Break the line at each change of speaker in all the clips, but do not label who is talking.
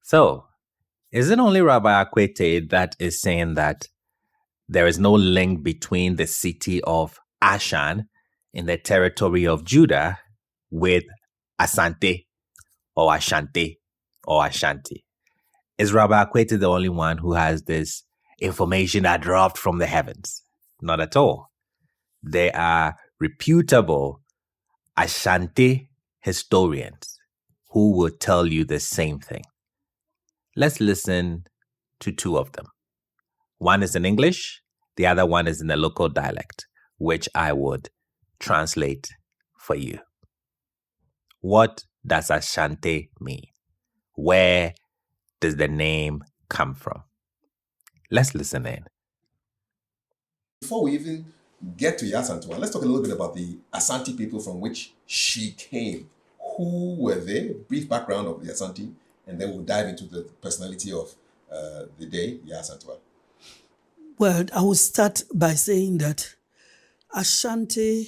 So, is it only Rabbi Akwetey that is saying that there is no link between the city of Ashan in the territory of Judah with Asante or Ashanti or Ashanti? Is Rabbi Akwetey the only one who has this information that dropped from the heavens? Not at all. There are reputable Ashanti historians who will tell you the same thing. Let's listen to two of them. One is in English, the other one is in the local dialect, which I would translate for you. What does Ashanti mean? Where does the name come from? Let's listen in.
Before we even get to Ashanti, let's talk a little bit about the Ashanti people from which she came. Who were they? Brief background of the Ashanti, and then we'll dive into the personality of the day, Ashanti.
Well, I will start by saying that Ashanti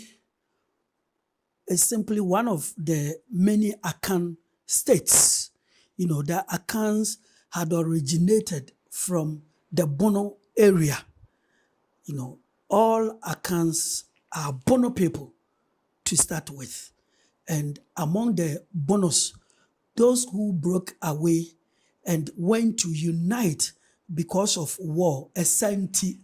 is simply one of the many Akan states. The Akans had originated from the Bono area. All Akans are Bono people to start with. And among the Bonos, those who broke away and went to unite because of war, Ashanti,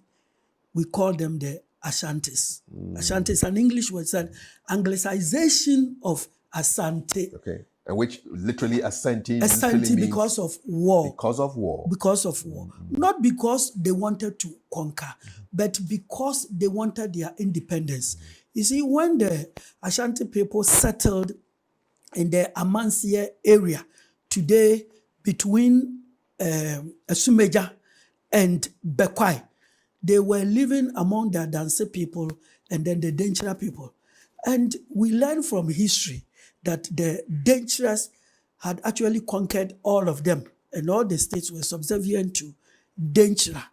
we call them the Ashantis. Ashanti is an English word, it's an anglicization of Asante.
Okay. And which literally Ashanti
means because of war.
Because of war.
Because of war. Not because they wanted to conquer, but because they wanted their independence. You see, when the Ashanti people settled in the Amansia area, today between Sumeja and Bekwai, they were living among the Danse people and then the Denchira people. And we learn from history that the Denchiras had actually conquered all of them, and all the states were subservient to Denchira.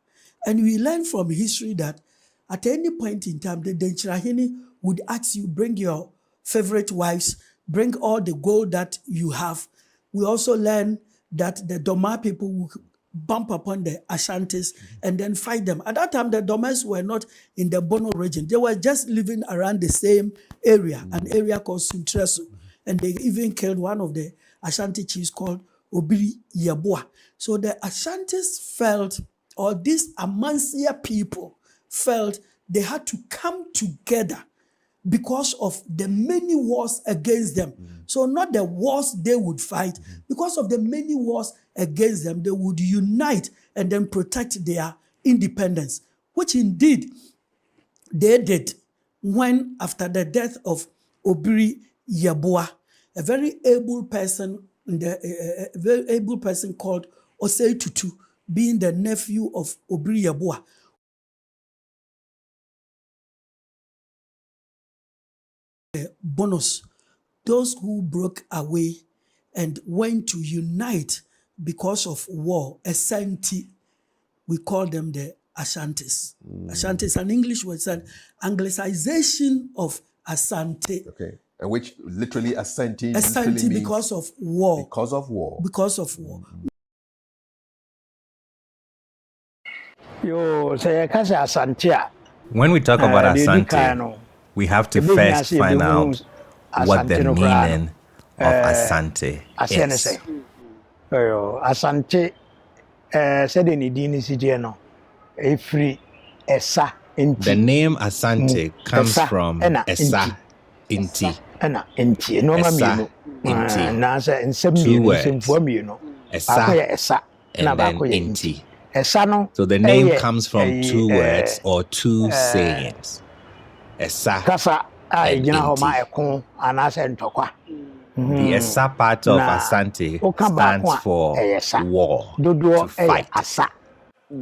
And we learn from history that at any point in time, the Denchirahini would ask you, bring your favorite wives, bring all the gold that you have. We also learn that the Doma people would bump upon the Ashantis and then fight them. At that time, the Domas were not in the Bono region. They were just living around the same area, an area called Suntresu. And they even killed one of the Ashanti chiefs called Obiri Yeboah. So the Ashantis felt, or these Amansia people felt, they had to come together because of the many wars against them. So not the wars they would fight, because of the many wars against them, they would unite and then protect their independence, which indeed they did when, after the death of Obiri Yeboah, a very able person called Osei Tutu, being the nephew of Obiri Yeboah, bonus, those who broke away and went to unite because of war, Ashanti, we call them the Ashantis. Ashanti is an English word, it's an anglicization of Asante.
Okay. And which literally Ashanti
means because of war.
Because of war.
Because of war.
When we talk about Ashanti, we have to first find out what the meaning of Asante is.
Asante said in the Esa.
The name Asante comes from Esa, Inti. Esa, Inti. Two words. Esa, and then Inti. So the name comes from two words or two sayings. Esa and Inti. The Esa part of Asante stands for war, to fight. In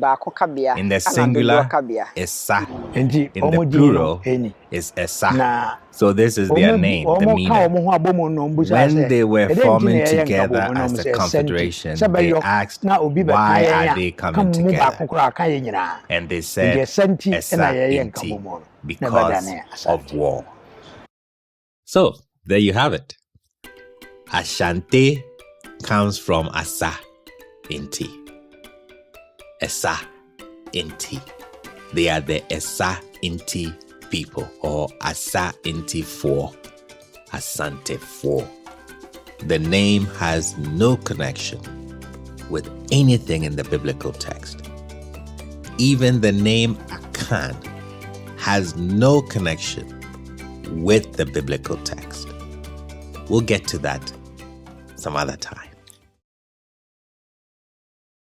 the singular, Esa. In the plural, is Esa. So this is their name, the meaning. When they were forming together as a confederation, they asked, why are they coming together? And they said, Esa Inti, because of war. So, there you have it. Ashanti comes from Asa, Inti. Esa Inti. They are the Esa Inti people, or Asa Inti 4, Asante 4. The name has no connection with anything in the biblical text. Even the name Akan has no connection with the biblical text. We'll get to that some other time.